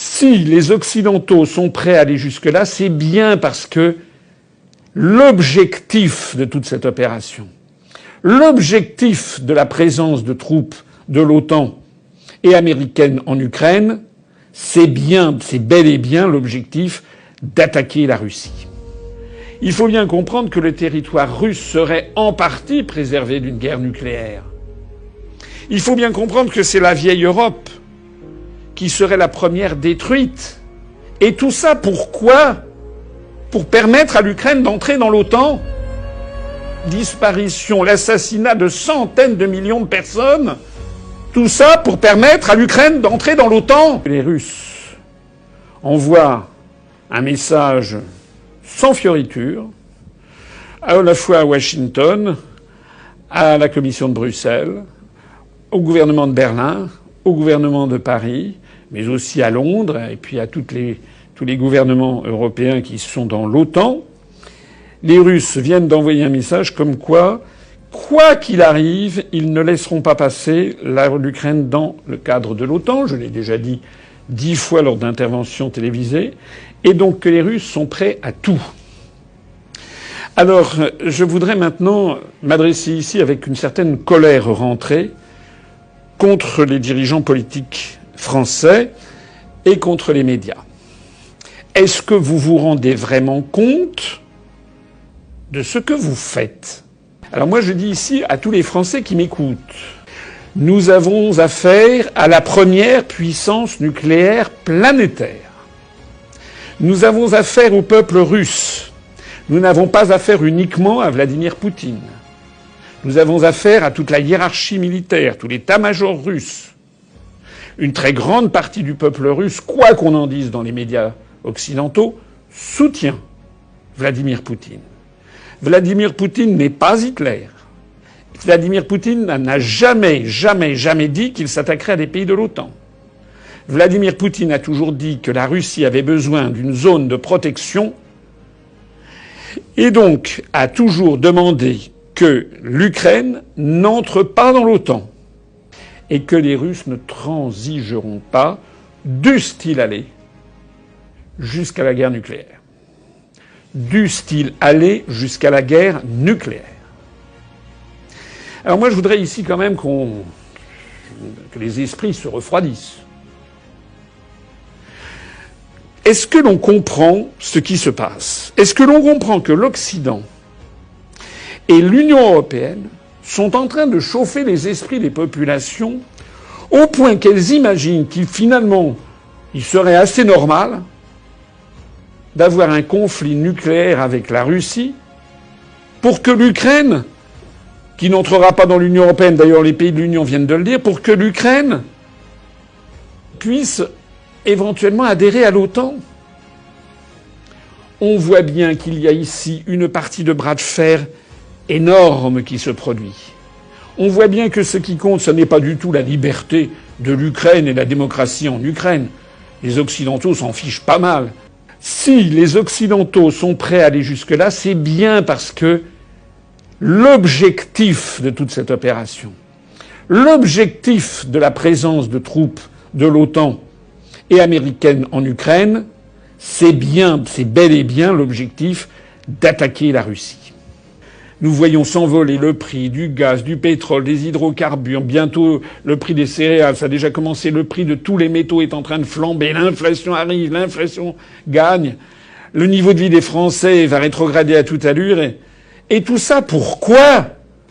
Si les Occidentaux sont prêts à aller jusque-là, c'est bien parce que l'objectif de toute cette opération, l'objectif de la présence de troupes de l'OTAN et américaines en Ukraine, c'est bel et bien l'objectif d'attaquer la Russie. Il faut bien comprendre que le territoire russe serait en partie préservé d'une guerre nucléaire. Il faut bien comprendre que c'est la vieille Europe qui serait la première détruite. Et tout ça pourquoi ? Pour permettre à l'Ukraine d'entrer dans l'OTAN. Disparition, l'assassinat de centaines de millions de personnes. Tout ça pour permettre à l'Ukraine d'entrer dans l'OTAN. Les Russes envoient un message sans fioriture, à la fois à Washington, à la Commission de Bruxelles, au gouvernement de Berlin, au gouvernement de Paris, mais aussi à Londres, et puis à tous les gouvernements européens qui sont dans l'OTAN. Les Russes viennent d'envoyer un message comme quoi qu'il arrive, ils ne laisseront pas passer l'Ukraine dans le cadre de l'OTAN. Je l'ai déjà dit 10 fois lors d'interventions télévisées. Et donc que les Russes sont prêts à tout. Alors, je voudrais maintenant m'adresser ici avec une certaine colère rentrée contre les dirigeants politiques français et contre les médias. Est-ce que vous vous rendez vraiment compte de ce que vous faites ? Alors moi, je dis ici à tous les Français qui m'écoutent, nous avons affaire à la première puissance nucléaire planétaire. Nous avons affaire au peuple russe. Nous n'avons pas affaire uniquement à Vladimir Poutine. Nous avons affaire à toute la hiérarchie militaire, tout l'état-major russe. Une très grande partie du peuple russe, quoi qu'on en dise dans les médias occidentaux, soutient Vladimir Poutine. Vladimir Poutine n'est pas Hitler. Vladimir Poutine n'a jamais dit qu'il s'attaquerait à des pays de l'OTAN. Vladimir Poutine a toujours dit que la Russie avait besoin d'une zone de protection et donc a toujours demandé que l'Ukraine n'entre pas dans l'OTAN et que les Russes ne transigeront pas, dussent-ils aller jusqu'à la guerre nucléaire. Dussent-ils aller jusqu'à la guerre nucléaire. Alors moi je voudrais ici quand même que les esprits se refroidissent. Est-ce que l'on comprend ce qui se passe ? Est-ce que l'on comprend que l'Occident et l'Union européenne sont en train de chauffer les esprits des populations au point qu'elles imaginent qu'il serait assez normal d'avoir un conflit nucléaire avec la Russie pour que l'Ukraine, qui n'entrera pas dans l'Union européenne, d'ailleurs les pays de l'Union viennent de le dire, pour que l'Ukraine puisse éventuellement adhérer à l'OTAN. On voit bien qu'il y a ici une partie de bras de fer énorme qui se produit. On voit bien que ce qui compte, ce n'est pas du tout la liberté de l'Ukraine et la démocratie en Ukraine. Les Occidentaux s'en fichent pas mal. Si les Occidentaux sont prêts à aller jusque-là, c'est bien parce que l'objectif de toute cette opération, l'objectif de la présence de troupes de l'OTAN et américaines en Ukraine, c'est bel et bien l'objectif d'attaquer la Russie. Nous voyons s'envoler le prix du gaz, du pétrole, des hydrocarbures, bientôt le prix des céréales, ça a déjà commencé, le prix de tous les métaux est en train de flamber, l'inflation arrive, l'inflation gagne, le niveau de vie des Français va rétrograder à toute allure, et tout ça pourquoi ?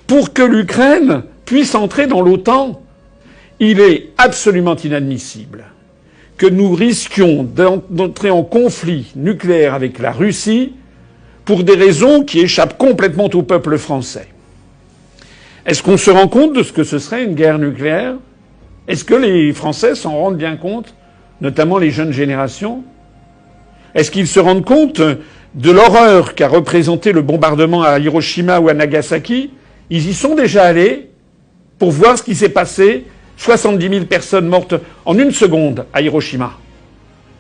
Pour que l'Ukraine puisse entrer dans l'OTAN. Il est absolument inadmissible que nous risquions d'entrer en conflit nucléaire avec la Russie pour des raisons qui échappent complètement au peuple français. Est-ce qu'on se rend compte de ce que ce serait une guerre nucléaire ? Est-ce que les Français s'en rendent bien compte, notamment les jeunes générations ? Est-ce qu'ils se rendent compte de l'horreur qu'a représenté le bombardement à Hiroshima ou à Nagasaki ? Ils y sont déjà allés pour voir ce qui s'est passé. 70 000 personnes mortes en une seconde à Hiroshima.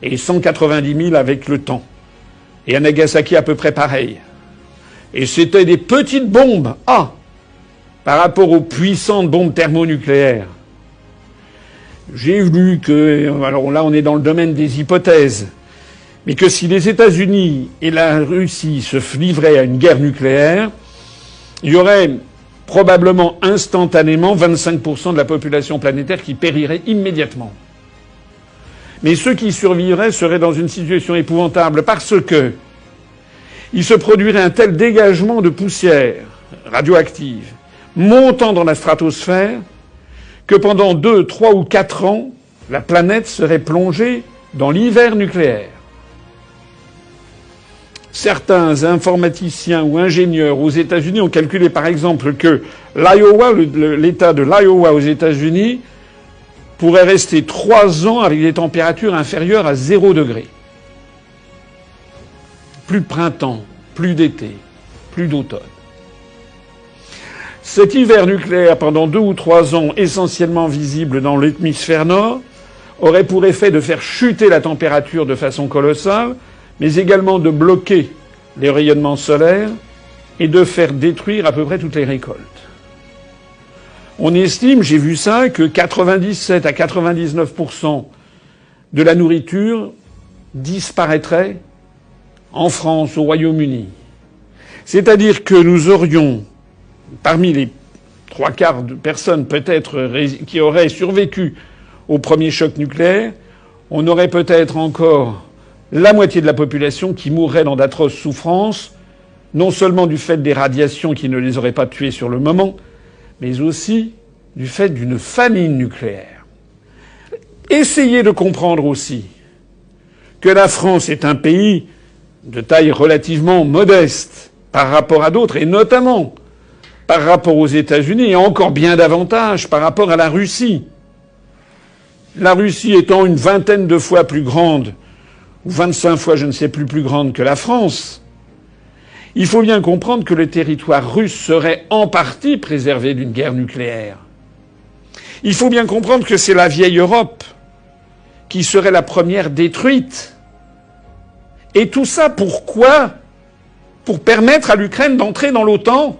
Et 190 000 avec le temps. Et à Nagasaki à peu près pareil. Et c'était des petites bombes. Par rapport aux puissantes bombes thermonucléaires. J'ai lu que, alors là on est dans le domaine des hypothèses, mais que si les États-Unis et la Russie se livraient à une guerre nucléaire, il y aurait probablement instantanément 25% de la population planétaire qui périrait immédiatement. Mais ceux qui survivraient seraient dans une situation épouvantable parce que il se produirait un tel dégagement de poussière radioactive montant dans la stratosphère que pendant 2, 3 ou 4 ans, la planète serait plongée dans l'hiver nucléaire. Certains informaticiens ou ingénieurs aux États-Unis ont calculé par exemple que l'Iowa, l'État de l'Iowa aux États-Unis, pourrait rester 3 ans avec des températures inférieures à 0 degré. Plus de printemps, plus d'été, plus d'automne. Cet hiver nucléaire, pendant 2 ou 3 ans, essentiellement visible dans l'hémisphère nord, aurait pour effet de faire chuter la température de façon colossale, mais également de bloquer les rayonnements solaires et de faire détruire à peu près toutes les récoltes. On estime, j'ai vu ça, que 97 à 99% de la nourriture disparaîtrait en France, au Royaume-Uni. C'est-à-dire que nous aurions, parmi les 3/4 de personnes peut-être qui auraient survécu au premier choc nucléaire, on aurait peut-être encore la moitié de la population qui mourrait dans d'atroces souffrances, non seulement du fait des radiations qui ne les auraient pas tués sur le moment, mais aussi du fait d'une famine nucléaire. Essayez de comprendre aussi que la France est un pays de taille relativement modeste par rapport à d'autres, et notamment par rapport aux États-Unis, et encore bien davantage par rapport à la Russie. La Russie étant une vingtaine de fois plus grande, ou 25 fois, je ne sais plus grande que la France, il faut bien comprendre que le territoire russe serait en partie préservé d'une guerre nucléaire. Il faut bien comprendre que c'est la vieille Europe qui serait la première détruite. Et tout ça pourquoi ? Pour permettre à l'Ukraine d'entrer dans l'OTAN.